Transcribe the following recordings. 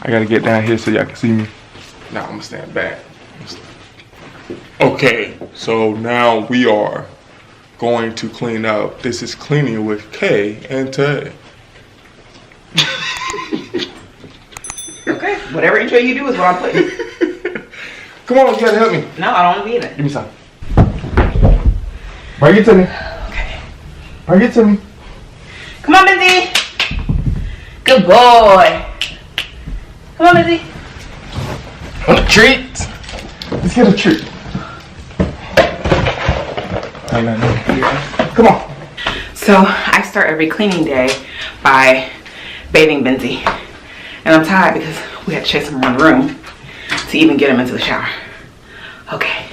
I gotta get down here so y'all can see me. Now I'm gonna stand back. Okay, so now we are going to clean up. This is Cleaning with Kay and Tay. Okay, whatever intro you do is what I'm putting. Come on, you gotta help me. No, I don't want to be in it. Give me some. Bring it to me. Okay. Bring it to me. Come on, Busy. Good boy. Come on, Busy. A treat. Let's get a treat. Come on. So I start every cleaning day by bathing Benzie. And I'm tired because we had to chase him around the room to even get him into the shower. Okay.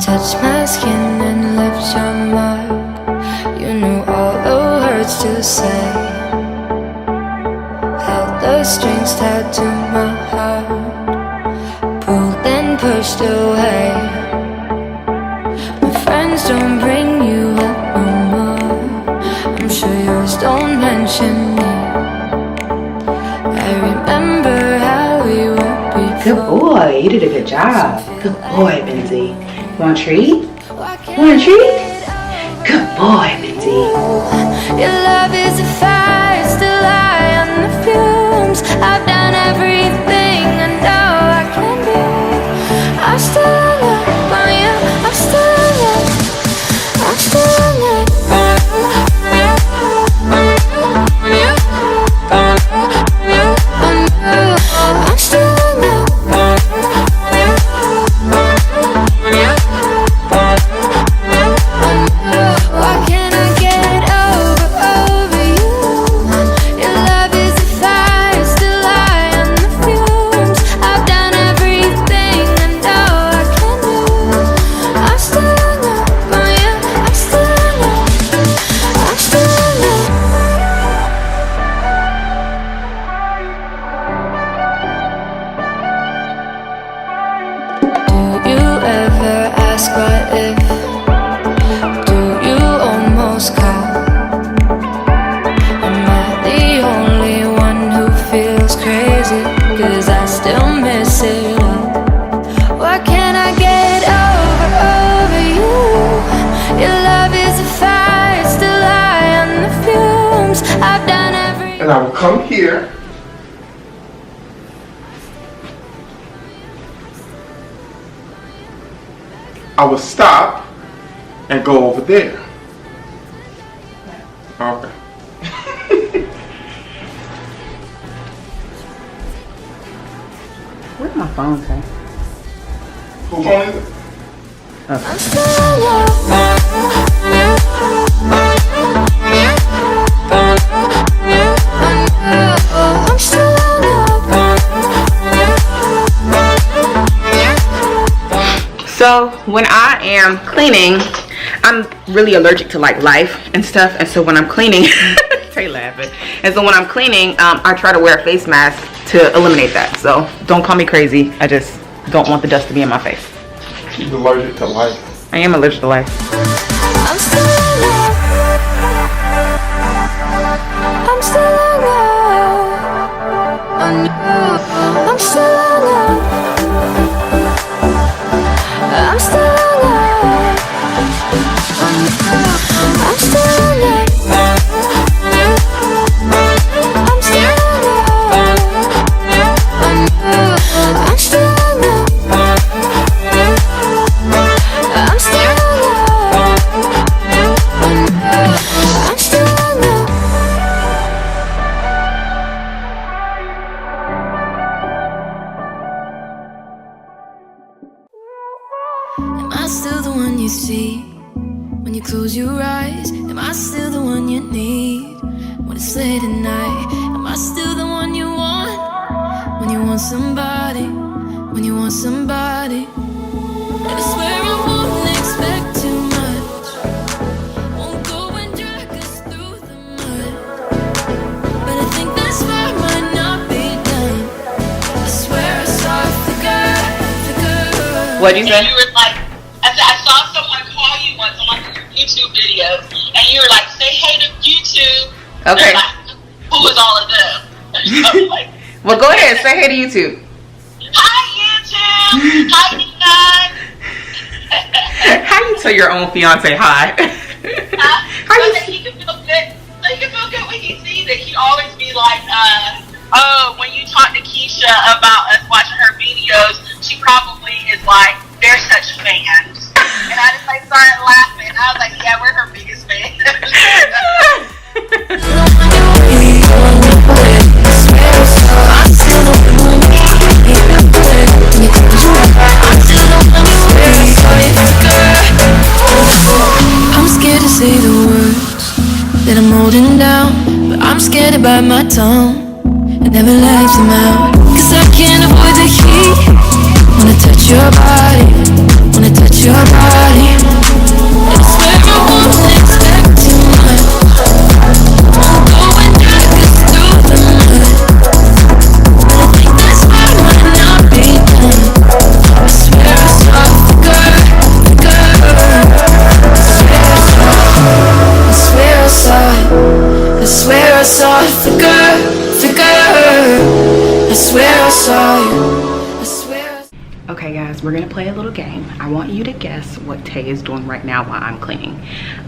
Touch my skin and left your mark. You knew all the words to say. Held the strings tied to my heart. Pulled and pushed away. My friends don't bring you up no more. I'm sure yours don't mention me. I remember how we were before. Good boy. You did a good job. Good boy, Benzie. You want a treat? You want a treat? Good boy, Benzie. Your love is a fire, still high on the fumes. I've done everything I know I can be. I'm still in love on you. I'm still in love. I'm still in love. I'm still in love. Why can't I get over you? Your love is a fire, still high on the fumes. I've done everything I know I can do. I'm still in love, oh yeah, I'm still in love. I'm still in love. Do you ever ask what if? Do you almost call? Am I the only one who feels crazy? 'Cause I still miss it all. Why can't I get over you? Your love is a fire, still high on the fumes. I've done everything. And I will come here. I will stop and go over there. Okay. Where's my phone, Tay? Who phone is it? I'm still in love. I'm still in love. So when I am cleaning, I'm really allergic to like life and stuff, and so when I'm cleaning, Tay laughing. And so when I'm cleaning, I try to wear a face mask to eliminate that. So don't call me crazy. I just don't want the dust to be in my face. She's allergic to life. I am allergic to life. I'm still in love. I'm still in love. I'm still in love. I'm still in love. I'm still in love. I'm still in love. I'm still in love. I'm still in love. I'm still in love. Am I still the one you see when you close your eyes? Am I still the one you need when it's late at night? Am I still the one you want when you want somebody? When you want somebody? I swear I won't expect too much. Won't go and drag us through the mud. But I think this fight might not be done. I swear I saw a flicker. What'd you say? And you were like, I said, I saw someone call you once on one of your YouTube videos, and you were like, say hey to YouTube. Okay. Like, who was all of them? So like, Well, go ahead. Say hey to YouTube. hi, YouTube. Hi, you guys. How you tell your own fiance hi? How So you? that he can feel good. So he can feel good when he sees it. He always be like, oh, when you talk to Keisha about us watching her videos, she probably is like, they're such fans. And I just like started laughing. I was like, yeah, we're her biggest fans. I'm scared to say the words that I'm holding down, but I'm scared to bite my tongue and never let them out. Cause I can't avoid the heat. Wanna touch your body, wanna touch your body. I swear I won't expect too much. I'm going darkest through the mud, but I think that's why I might not be done. I swear I saw the girl. I swear I saw it. I swear I saw it. I swear I saw you. I swear. Okay, guys, we're gonna play a little game. I want you to guess what Tay is doing right now while I'm cleaning.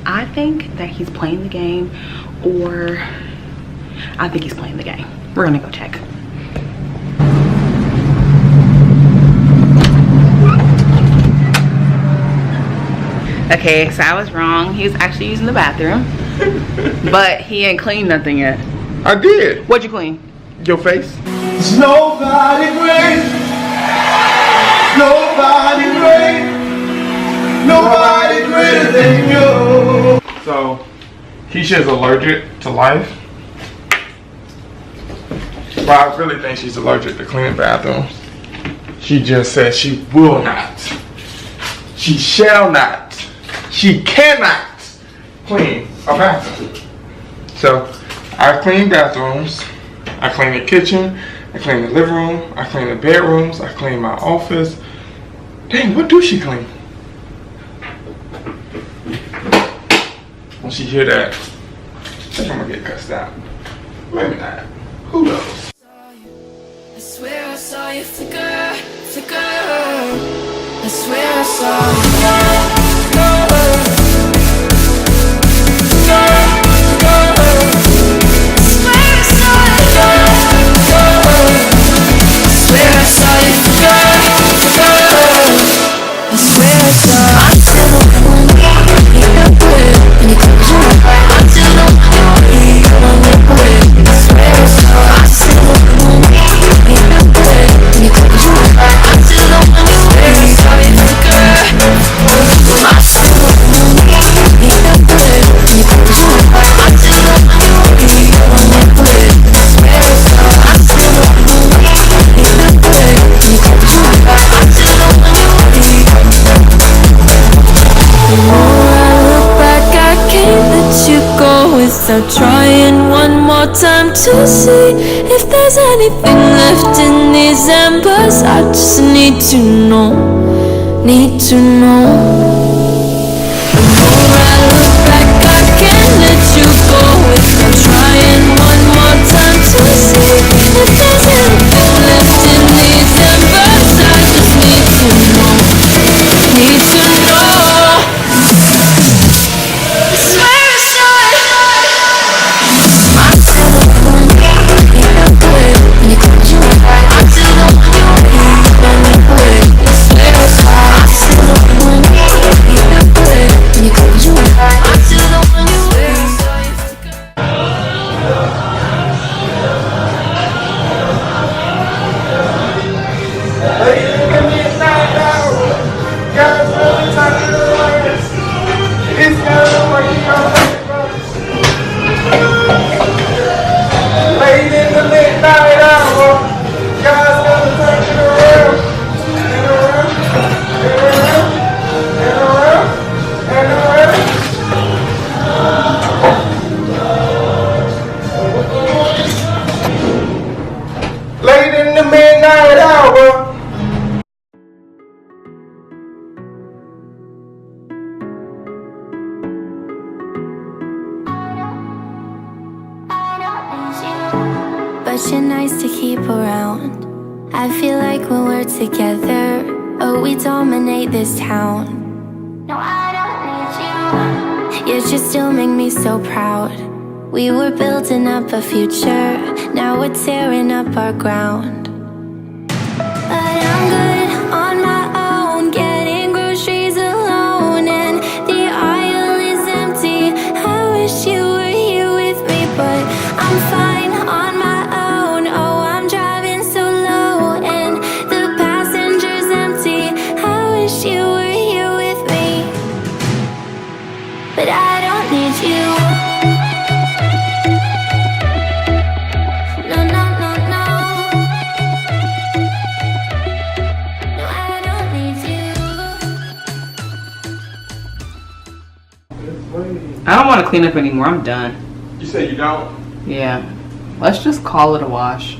I think that he's playing the game, or I think he's playing the game. We're gonna go check. Okay, so I was wrong. He was actually using the bathroom, but he ain't cleaned nothing yet. I did. What'd you clean? Your face. There's nobody great, nobody great, nobody greater than you. So, Keisha is allergic to life. But I really think she's allergic to cleaning bathrooms. She just said she will not. She shall not. She cannot clean a bathroom. So, I clean bathrooms. I clean the kitchen. I clean the living room. I clean the bedrooms. I clean my office. Dang, what do she clean? When she hear that, I think I'm gonna get cussed out. Maybe not. Who knows? I swear I saw you flicker, flicker. I swear I saw you. Without trying one more time to see if there's anything left in these embers. I just need to know, need to know. The more I look back, I can't let you go without trying one more time to see if there's anything left in these embers. I just need to know, need to know. I swear I saw it. I such a nice to keep around. I feel like when we're together, oh, we dominate this town. No, I don't need you. Yet you still make me so proud. We were building up a future, now we're tearing up our ground. But I'm good on my own, getting groceries alone, and the aisle is empty. I wish you were here with me, but I'm fine on my own. Oh, I'm driving so low, and the passenger's empty. I wish you were here with me, but I don't need you. I don't want to clean up anymore. I'm done. You say you don't? Yeah. Let's just call it a wash.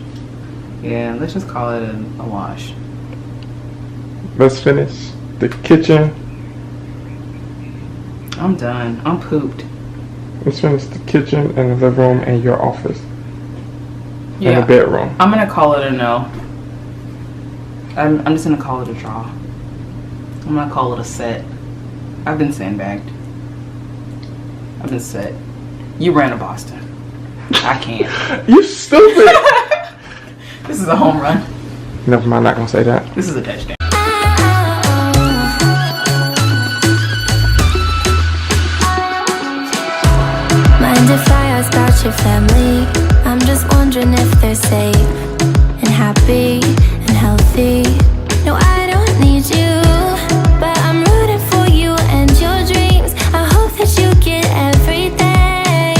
Yeah, let's just call it a wash. Let's finish the kitchen. I'm done. I'm pooped. Let's finish the kitchen and the living room and your office. Yeah. And the bedroom. I'm gonna call it a no. I'm just gonna call it a draw. I'm gonna call it a set. I've been sandbagged. I've been set. You ran to Boston. I can't. You stupid. This is a home run. Never mind, not gonna say that. This is a touchdown. Mind if I ask about your family? I'm just wondering if they're safe and happy and healthy. No, I don't need you, but I'm rooting for you and your dreams. I hope that you get everything,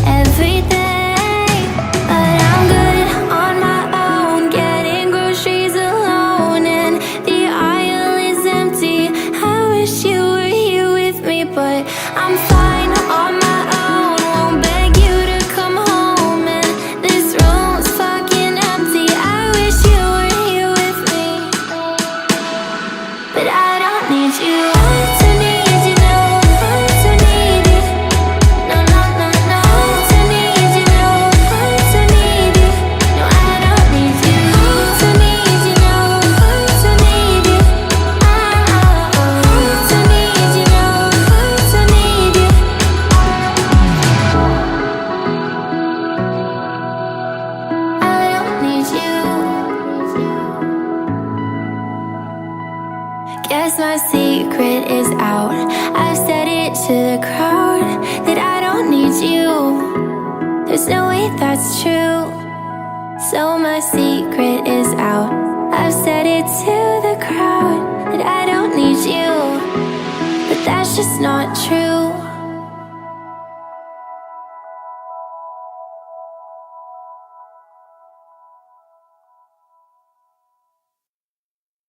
everything. But I'm good on my own, getting groceries alone, and the aisle is empty. I wish you were here with me, but I'm fine on my own. Won't beg you to come home, and this room's fucking empty. I wish you were here with me, but I don't need you. I don't need you, no. I don't need you. No, no, no, no. I don't need you, no. I don't need you. No, I don't need you. I don't need you, no. I don't need you. I don't need you, no. I don't need you. I don't need you. Guess my secret is out. I've said it to the crowd that I don't need you. There's no way that's true. So my secret is out. I've said it to the crowd that I don't need you, but that's just not true.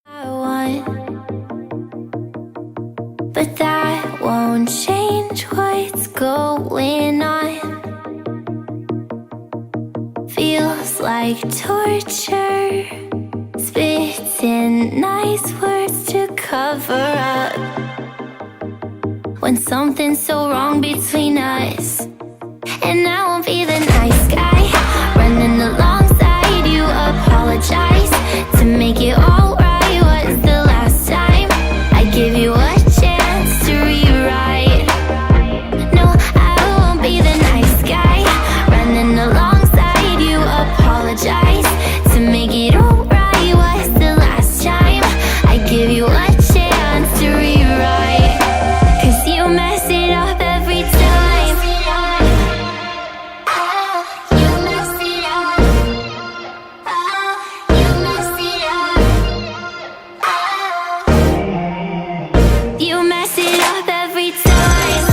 I want, but that won't change what's going on. Feels like torture, spitting nice words to cover up when something's so wrong between us. And I won't be the nice guy running alongside you. Apologize to make it all right. What's the last time I give you a chance to rewrite? No, I won't be the nice guy running alongside you. Apologize to make it all right. What's the last time I give you a chance to rewrite? 'Cause you mess it up every time. You mess it up. You mess it up. You mess it up every time.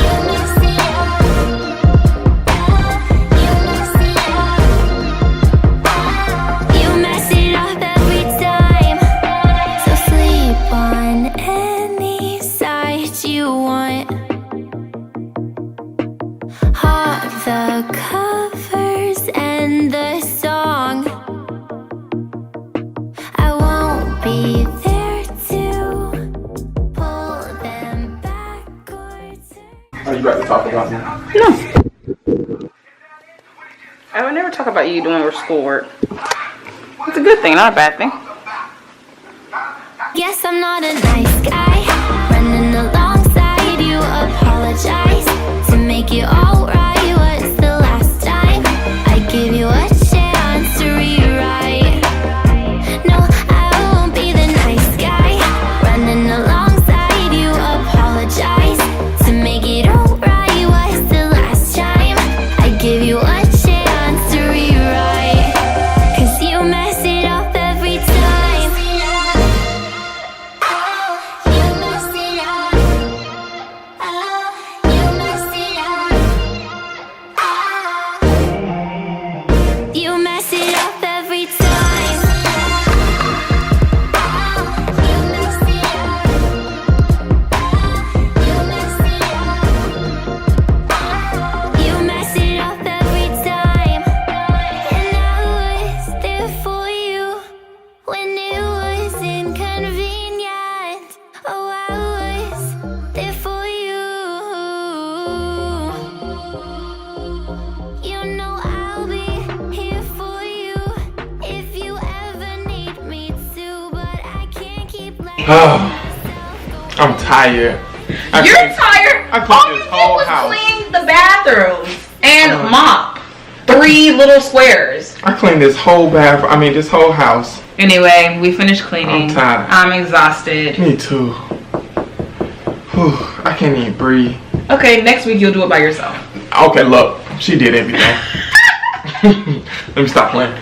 You mess it up. You mess it up. You mess it up every time. So sleep on any side you want. Hog the covers and the song. I won't be there to pull them backwards. Are you about to talk about me? No. I would never talk about you doing your schoolwork. It's a good thing, not a bad thing. Guess I'm not a nice guy. Running alongside you, apologize to make it alright. What's the last time I give you a chance to rewrite? No, I won't be the nice guy. Running alongside you, apologize to make it alright. What's the last time I give you a chance to rewrite? 'Cause you mess it up every time. You mess it up every time. You mess it up. You mess it up. You mess it up every time. And I was there for you when it was inconvenient. Oh, I was there for you. You know I'll be here for you if you ever need me to, but I can't keep letting myself I'm tired. You're tired? I cleaned All this you did whole was house. clean the bathrooms and mop 3 little squares. I cleaned this whole this whole house. Anyway, we finished cleaning. I'm tired. I'm exhausted. Me too. Whew, I can't even breathe. Okay, next week you'll do it by yourself. Okay, look, she did everything. Let me stop playing.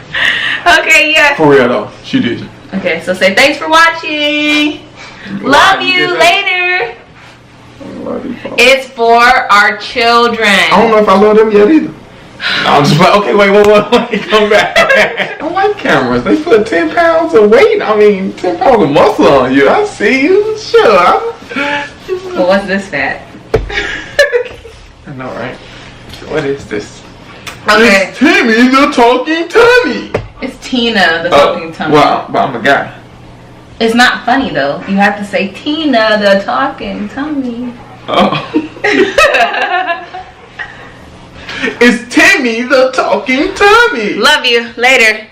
Okay, yeah. For real though, she did. Okay, so say thanks for watching. Love you. Later. Love you. It's for our children. I don't know if I love them yet either. I'm just like, okay, wait, come back. I like cameras. They put 10 pounds of weight, 10 pounds of muscle on you. I see you, sure. Well, what's this fat? I know, right? What is this? Okay. It's Timmy the talking tummy. It's Tina the talking tummy. Well, but I'm a guy. It's not funny though. You have to say Tina the talking tummy. Oh. It's Timmy the talking tummy. Love you. Later.